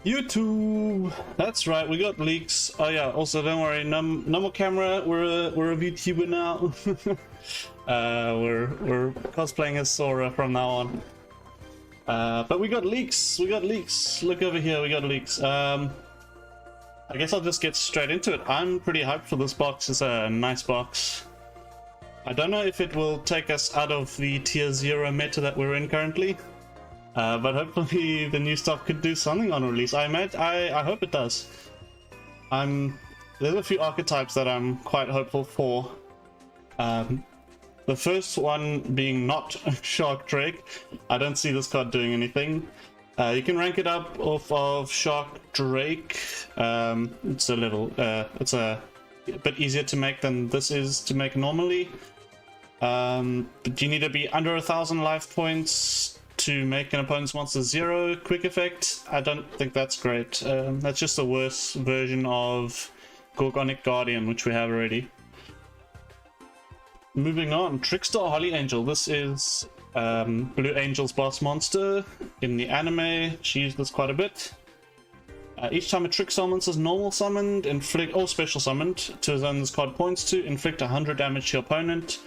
YouTube. That's right, we got leaks. Oh yeah, also don't worry, no more camera. We're a VTuber now. We're cosplaying as Sora from now on. But we got leaks. We got leaks. Look over here, we got leaks. I guess I'll just get straight into it. I'm pretty hyped for this box. It's a nice box. I don't know if it will take us out of the tier 0 meta that we're in currently. But hopefully the new stuff could do something on release. I hope it does. There's a few archetypes that I'm quite hopeful for. The first one being not Shark Drake. I don't see this card doing anything. You can rank it up off of Shark Drake. It's a bit easier to make than this is to make normally. But you need to be under 1,000 life points to make an opponent's monster 0 quick effect. I don't think that's great. That's just a worse version of Gorgonic Guardian, which we have already. Moving on, Trickstar Holly Angel. This is Blue Angel's boss monster in the anime. She used this quite a bit. Each time a Trickstar monster is normal summoned, or special summoned to a zone this card points to, inflict 100 damage to your opponent.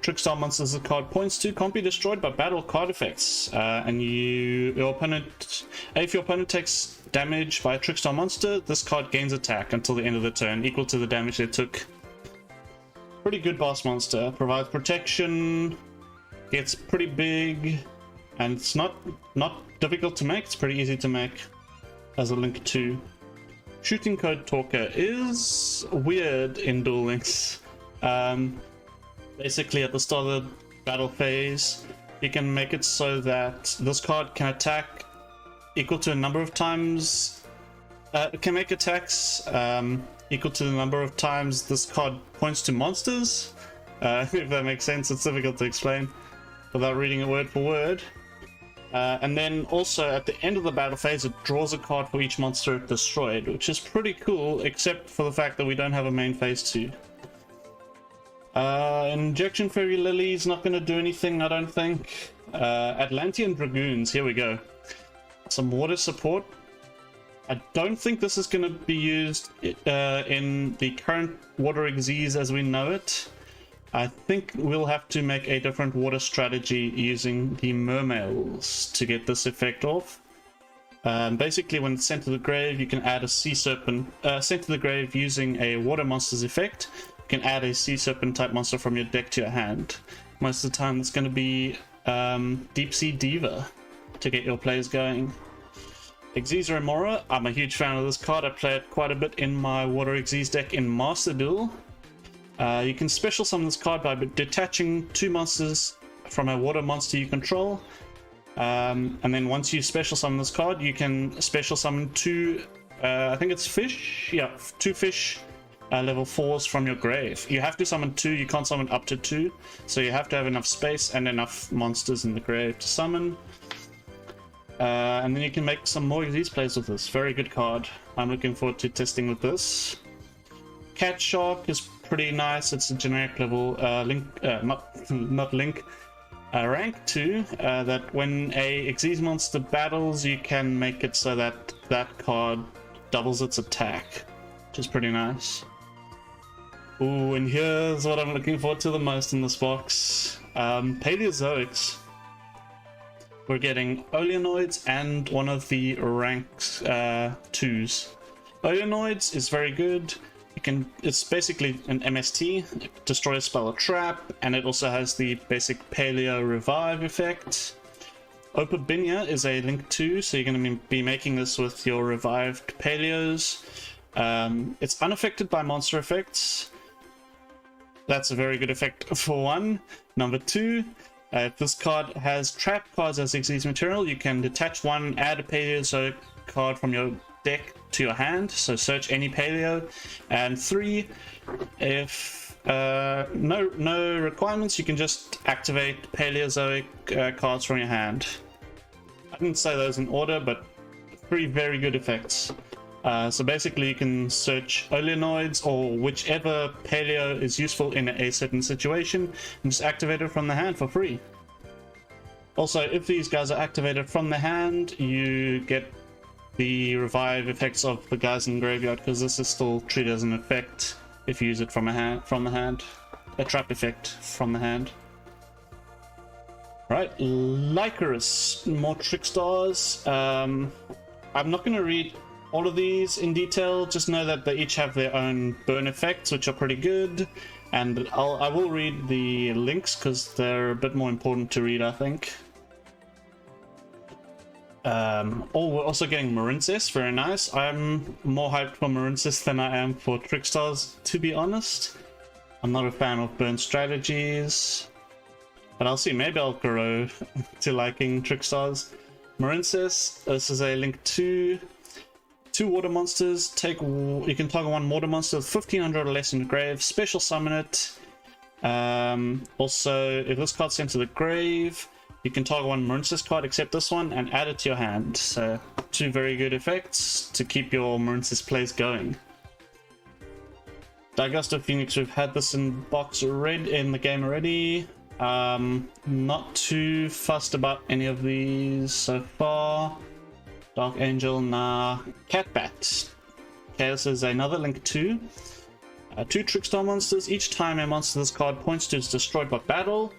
Trickstar monsters the card points to can't be destroyed by battle card effects, and if your opponent takes damage by a Trickstar monster, this card gains attack until the end of the turn, equal to the damage they took. Pretty good boss monster, provides protection, gets pretty big, and it's not difficult to make. It's pretty easy to make as a link to. Shooting Code Talker is weird in Duel Links. Basically, at the start of the battle phase, you can make it so that this card can attack equal to a number of times. It can make attacks equal to the number of times this card points to monsters. If that makes sense, it's difficult to explain without reading it word for word. And then also at the end of the battle phase, it draws a card for each monster it destroyed, which is pretty cool, except for the fact that we don't have a main phase 2. Injection Fairy Lily is not going to do anything, I don't think. Atlantean Dragoons, here we go. Some water support. I don't think this is going to be used in the current Water Xyz as we know it. I think we'll have to make a different water strategy using the Mermails to get this effect off. Basically, when it's sent to the grave, you can add a Sea Serpent. Sent to the grave using a Water Monster's effect. You can add a Sea Serpent type monster from your deck to your hand. Most of the time it's going to be Deep Sea Diva to get your plays going. Xyz Remora, I'm a huge fan of this card. I play it quite a bit in my Water Xyz deck in Master Duel. You can special summon this card by detaching 2 monsters from a water monster you control. And then once you special summon this card, you can special summon 2, I think it's fish? Yeah, 2 fish. Level 4s from your grave. You have to summon 2, you can't summon up to 2, so you have to have enough space and enough monsters in the grave to summon. And then you can make some more of these plays with this. Very good card. I'm looking forward to testing with this. Cat Shark is pretty nice. It's a generic level not link. Rank 2, that when a Xyz monster battles, you can make it so that that card doubles its attack, which is pretty nice. Ooh, and here's what I'm looking forward to the most in this box. Paleozoics. We're getting Oleanoids and one of the ranks 2s. Oleanoids is very good. It's basically an MST, destroy a spell or trap, and it also has the basic Paleo revive effect. Opabinia is a link 2, so you're going to be making this with your revived Paleos. It's unaffected by monster effects. That's a very good effect for 1. Number 2, if this card has trap cards as Xyz material, you can detach 1, add a Paleozoic card from your deck to your hand, so search any Paleo. And 3, if no requirements, you can just activate Paleozoic cards from your hand. I didn't say those in order, but 3 very good effects. So basically you can search Oleanoids or whichever Paleo is useful in a certain situation and just activate it from the hand for free. Also, if these guys are activated from the hand, you get the revive effects of the guys in the graveyard, because this is still treated as an effect if you use it from the hand, a trap effect from the hand. Right, Lycoris, more Trickstars. I'm not going to read all of these in detail, just know that they each have their own burn effects, which are pretty good, and I will read the links because they're a bit more important to read, I think. Oh, we're also getting Marincess, very nice. I'm more hyped for Marincess than I am for Trickstars, to be honest. I'm not a fan of burn strategies, but I'll see, maybe I'll grow to liking Trickstars. Marincess, this is a link to 2 water monsters. You can target 1 water monster with 1500 or less in the grave, special summon it. Also, if this card's sent to the grave, you can target 1 Marincess card except this one and add it to your hand. So 2 very good effects to keep your Marincess plays going. Diagusto Phoenix, we've had this in the game already. Not too fussed about any of these so far. Dark Angel, nah. Catbat. Okay, this is another link 2. 2 Trickstar monsters. Each time a monster this card points to is destroyed by battle,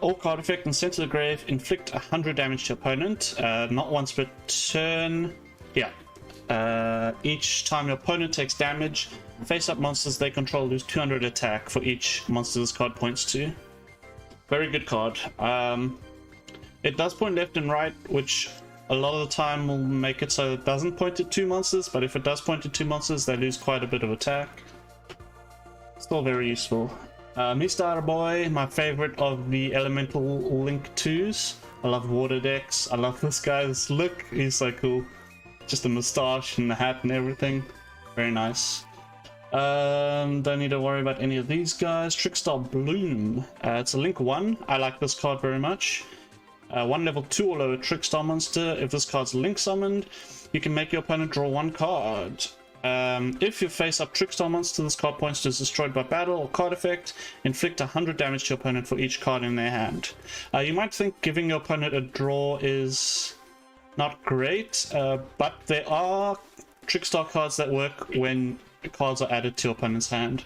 all card effect and sent to the grave, inflict 100 damage to your opponent. Not once per turn. Yeah. Each time your opponent takes damage, face-up monsters they control lose 200 attack for each monster this card points to. Very good card. It does point left and right, which a lot of the time will make it so it doesn't point at 2 monsters, but if it does point at 2 monsters, they lose quite a bit of attack. Still very useful. Mr. Boy, my favorite of the elemental link 2s. I love water decks. I love this guy's look. He's so cool. Just the moustache and the hat and everything. Very nice. Don't need to worry about any of these guys. Trickstar Bloom. It's a link 1. I like this card very much. 1 level 2 or lower Trickstar monster. If this card's link summoned, you can make your opponent draw 1 card. If you face up Trickstar monster, this card points to is destroyed by battle or card effect, inflict 100 damage to your opponent for each card in their hand. You might think giving your opponent a draw is not great, but there are Trickstar cards that work when cards are added to your opponent's hand.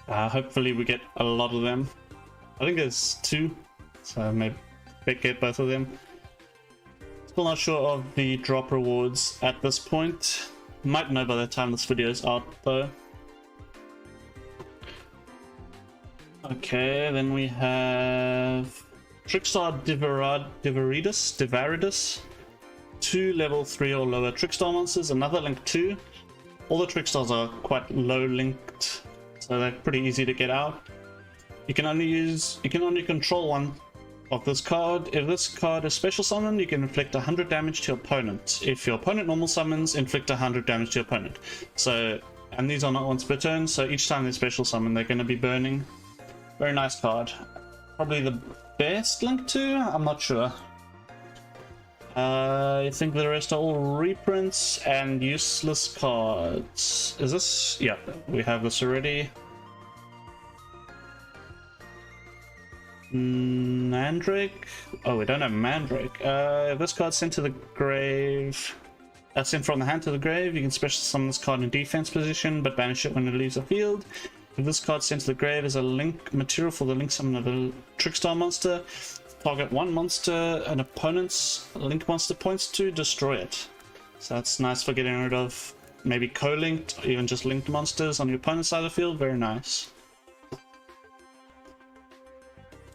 Hopefully we get a lot of them. I think there's 2, so maybe get both of them. Still not sure of the drop rewards at this point. Might know by the time this video is out though. Okay, then we have Trickstar Divaridus. 2 level 3 or lower Trickstar monsters, another link 2. All the Trickstars are quite low linked, so they're pretty easy to get out. You can only control 1 of this card. If this card is special summoned, you can inflict 100 damage to your opponent. If your opponent normal summons, inflict 100 damage to your opponent. So, and these are not once per turn, so each time they special summon, they're going to be burning. Very nice card. Probably the best link 2? I'm not sure. I think the rest are all reprints and useless cards. Is this? Yeah, we have this already. Mandrake? Oh, we don't have Mandrake. If this card's sent to the grave, sent from the hand to the grave, you can special summon this card in defense position, but banish it when it leaves the field. If this card's sent to the grave as a link material for the link summon of a Trickstar monster, target 1 monster an opponent's link monster points to, destroy it. So that's nice for getting rid of maybe co-linked or even just linked monsters on your opponent's side of the field. Very nice.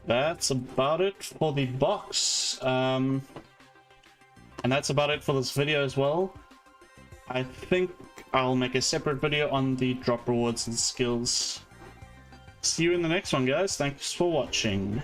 That's about it for the box. And that's about it for this video as well. I think I'll make a separate video on the drop rewards and skills. See you in the next one, guys. Thanks for watching.